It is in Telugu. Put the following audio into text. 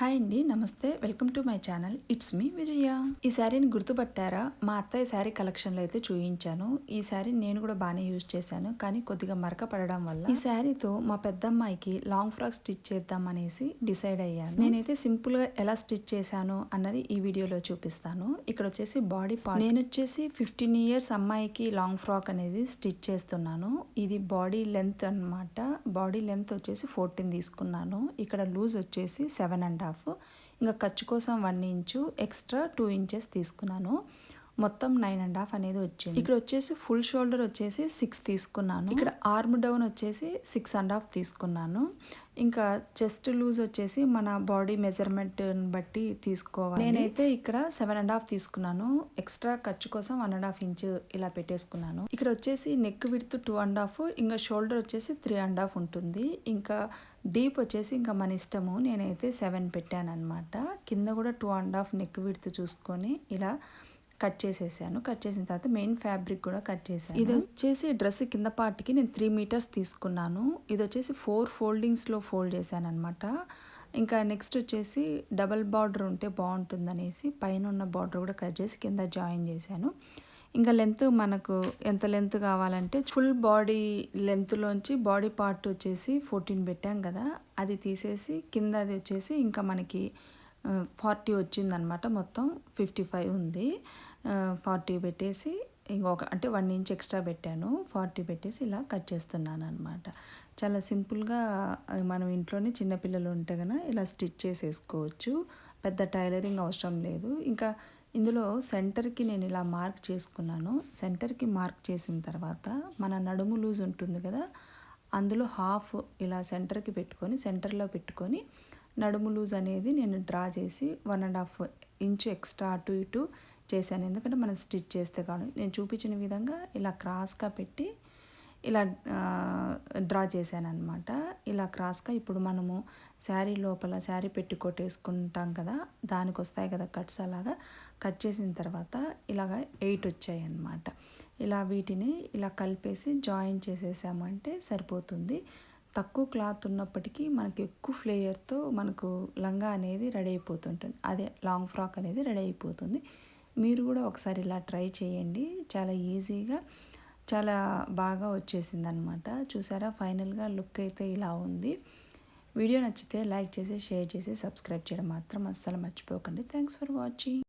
హాయ్ అండి, నమస్తే. Welcome to my channel. It's me Vijaya. ఈ శారీని గుర్తుపట్టారా? మా అత్తయ్య శారీ కలెక్షన్లో అయితే చూయించాను. ఈ శారీ నేను కూడా బాగానే యూజ్ చేశాను, కానీ కొద్దిగా మరక పడడం వల్ల ఈ శారీతో మా పెద్దమ్మాయికి లాంగ్ ఫ్రాక్ స్టిచ్ చేద్దాం అనేసి డిసైడ్ అయ్యాను. నేనైతే సింపుల్గా ఎలా స్టిచ్ చేశాను అన్నది ఈ వీడియోలో చూపిస్తాను. ఇక్కడ వచ్చేసి బాడీ పార్ట్, నేను వచ్చేసి 15 ఇయర్స్ అమ్మాయికి లాంగ్ ఫ్రాక్ అనేది స్టిచ్ చేస్తున్నాను. ఇది బాడీ లెంత్ అనమాట. బాడీ లెంత్ వచ్చేసి 14 తీసుకున్నాను. ఇక్కడ లూజ్ వచ్చేసి 7.5. ఇంకా ఖర్చు కోసం 1 ఇంచు ఎక్స్ట్రా 2 ఇంచెస్ తీసుకున్నాను. మొత్తం 9.5 అనేది వచ్చింది. ఇక్కడ వచ్చేసి ఫుల్ షోల్డర్ వచ్చేసి 6 తీసుకున్నాను. ఇక్కడ ఆర్మ్ డౌన్ వచ్చేసి 6.5 తీసుకున్నాను. ఇంకా చెస్ట్ లూజ్ వచ్చేసి మన బాడీ మెజర్మెంట్ బట్టి తీసుకోవాలి. నేనైతే ఇక్కడ 7.5 తీసుకున్నాను. ఎక్స్ట్రా ఖర్చు కోసం 1.5 ఇంచు ఇలా పెట్టేసుకున్నాను. ఇక్కడ వచ్చేసి నెక్ విడ్త్ 2.5, ఇంకా షోల్డర్ వచ్చేసి 3.5 ఉంటుంది. ఇంకా డీప్ వచ్చేసి ఇంకా మన ఇష్టము. నేనైతే 7 పెట్టాను అనమాట. కింద కూడా 2.5 నెక్ విడ్త్ చూసుకొని ఇలా కట్ చేసేసాను. కట్ చేసిన తర్వాత మెయిన్ ఫ్యాబ్రిక్ కూడా కట్ చేశాను. ఇది వచ్చేసి డ్రెస్ కింద పార్ట్కి నేను 3 మీటర్స్ తీసుకున్నాను. ఇది వచ్చేసి 4 ఫోల్డింగ్స్లో ఫోల్డ్ చేశాను అనమాట. ఇంకా నెక్స్ట్ వచ్చేసి డబల్ బార్డర్ ఉంటే బాగుంటుందనేసి పైన ఉన్న బార్డర్ కూడా కట్ చేసి కింద జాయిన్ చేశాను. ఇంకా లెంత్ మనకు ఎంత లెంత్ కావాలంటే ఫుల్ బాడీ లెంత్లోంచి బాడీ పార్ట్ వచ్చేసి 14 పెట్టాం కదా, అది తీసేసి కింద అది వచ్చేసి ఇంకా మనకి 40 వచ్చిందనమాట. మొత్తం 55 ఉంది. 40 పెట్టేసి ఇంకొక అంటే 1 ఇంచ్ ఎక్స్ట్రా పెట్టాను. 40 పెట్టేసి ఇలా కట్ చేస్తున్నాను అనమాట. చాలా సింపుల్గా మనం ఇంట్లోనే చిన్నపిల్లలు ఉంటే కనుక ఇలా స్టిచ్ చేసేసుకోవచ్చు. పెద్ద టైలరింగ్ అవసరం లేదు. ఇంకా ఇందులో సెంటర్కి నేను ఇలా మార్క్ చేసుకున్నాను. సెంటర్కి మార్క్ చేసిన తర్వాత మన నడుము లూజ్ ఉంటుంది కదా, అందులో హాఫ్ ఇలా సెంటర్కి పెట్టుకొని సెంటర్లో పెట్టుకొని నడుము లూజ్ అనేది నేను డ్రా చేసి 1.5 ఇంచు ఎక్స్ట్రా అటు ఇటు చేశాను. ఎందుకంటే మనం స్టిచ్ చేస్తే కాదు, నేను చూపించిన విధంగా ఇలా క్రాస్గా పెట్టి ఇలా డ్రా చేశాను అనమాట. ఇలా క్రాస్గా ఇప్పుడు మనము శారీ లోపల శారీ పెట్టి కొట్టేసుకుంటాం కదా, దానికి వస్తాయి కదా కట్స్, అలాగా కట్ చేసిన తర్వాత ఇలాగ 8 వచ్చాయి అన్నమాట. ఇలా వీటిని ఇలా కలిపేసి జాయిన్ చేసేసామంటే సరిపోతుంది. తక్కువ క్లాత్ ఉన్నప్పటికీ మనకి ఎక్కువ ఫ్లేయర్తో మనకు లంగా అనేది రెడీ అయిపోతుంటుంది. అదే లాంగ్ ఫ్రాక్ అనేది రెడీ అయిపోతుంది. మీరు కూడా ఒకసారి ఇలా ట్రై చేయండి. చాలా ఈజీగా చాలా బాగా వచ్చేసింది అనమాట. చూసారా, ఫైనల్గా లుక్ అయితే ఇలా ఉంది. వీడియో నచ్చితే లైక్ చేసి షేర్ చేసి సబ్స్క్రైబ్ చేయడం మాత్రం అస్సలు మర్చిపోకండి. Thanks for watching.